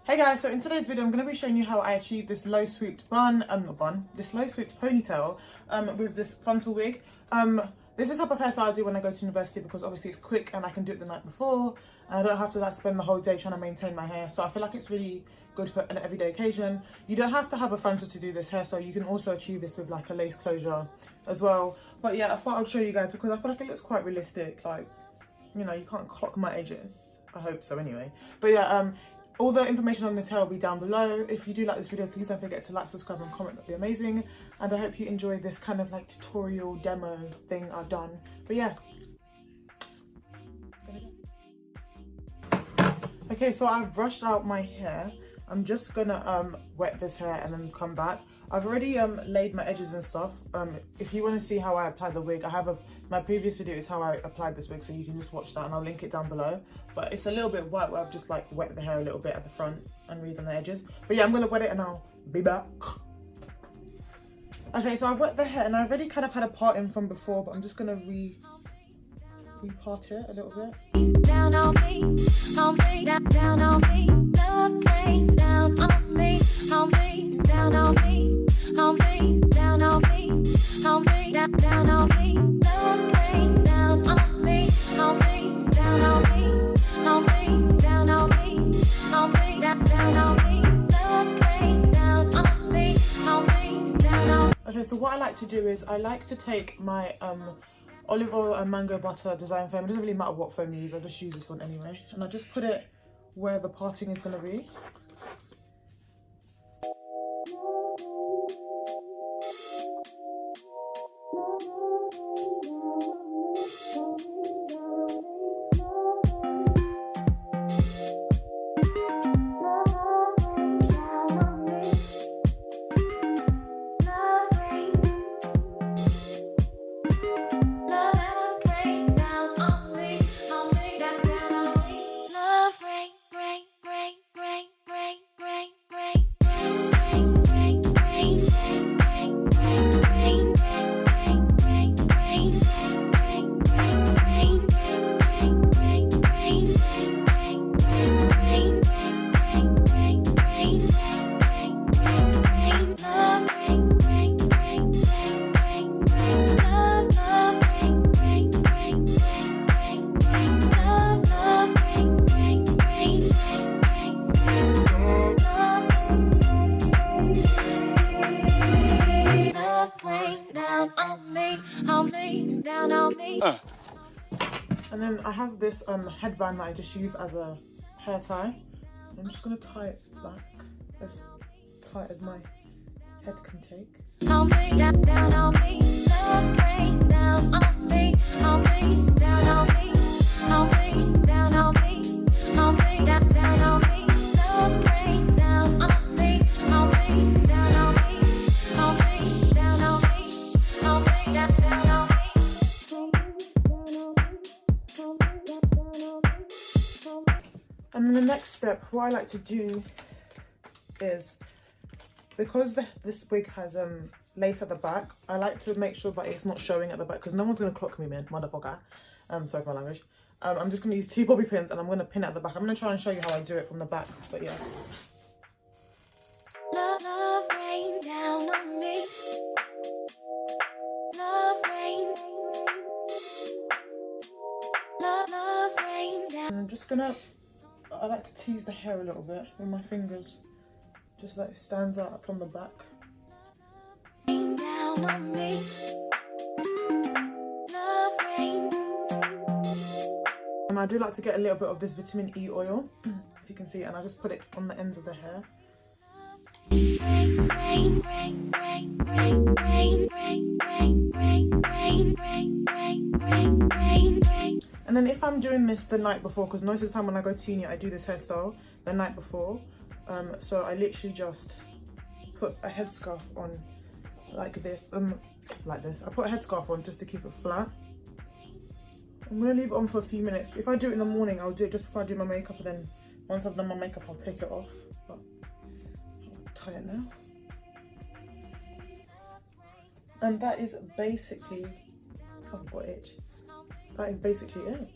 Hey guys, so in today's video I'm going to be showing you how I achieved this low swooped this low swooped ponytail with this frontal wig. This is the type of hairstyle I do when I go to university because obviously it's quick and I can do it the night before and I don't have to like spend the whole day trying to maintain my hair. So I feel like it's really good for an everyday occasion. You don't have to have a frontal to do this hairstyle. You can also achieve this with like a lace closure as well. But yeah, I thought I'd show you guys because I feel like it looks quite realistic. Like, you know, you can't clock my edges. I hope so anyway. But yeah, all the information on this hair will be down below. If you do like this video, please don't forget to like, subscribe and comment. That'd be amazing. And I hope you enjoy this kind of like tutorial demo thing I've done. But yeah. Okay, so I've brushed out my hair. I'm just gonna wet this hair and then come back. I've already laid my edges and stuff. If you want to see how I apply the wig, I have my previous video is how I applied this wig, so you can just watch that and I'll link it down below. But it's a little bit white where I've just like wet the hair a little bit at the front and read on the edges. But yeah, I'm gonna wet it and I'll be back. Okay, so I've wet the hair and I already kind of had a part in from before, but I'm just gonna re-part it a little bit. Down on me, down on me, love rain down on me, down on me, down on me, down on me, down on me, love rain down on me, down on me, down on me, down on me, down on me, love rain down on me, down on me. Okay, so what I like to do is I like to take my olive oil and mango butter design foam. It doesn't really matter what foam you use, I'll just use this one anyway. And I just put it where the parting is going to be. And then I have this headband that I just use as a hair tie. I'm just gonna tie it back as tight as my head can take. On me, down on me, love rain down on me, down on me, down on me, down on me, down on me, love rain down on me, down on me, down on me, down on me, down on me. And then the next step, what I like to do is, because this wig has lace at the back, I like to make sure that it's not showing at the back because no one's going to clock me, man, motherfucker. Sorry for my language. I'm just going to use 2 bobby pins and I'm going to pin it at the back. I'm going to try and show you how I do it from the back, but yeah. Love rain down on me. Love rain. Love rain down. And I'm just going to, I like to tease the hair a little bit with my fingers, just like it stands out from the back. Down on me. Love rain. And I do like to get a little bit of this vitamin E oil, if you can see it, and I just put it on the ends of the hair. And then if I'm doing this the night before, because most of the time when I go to uni I do this hairstyle the night before, so I literally just put a headscarf on like this, I put a headscarf on just to keep it flat. I'm gonna leave it on for a few minutes. If I do it in the morning, I'll do it just before I do my makeup, and then once I've done my makeup I'll take it off. But I'll tie it now. And that is basically, oh, what itch. That is basically it.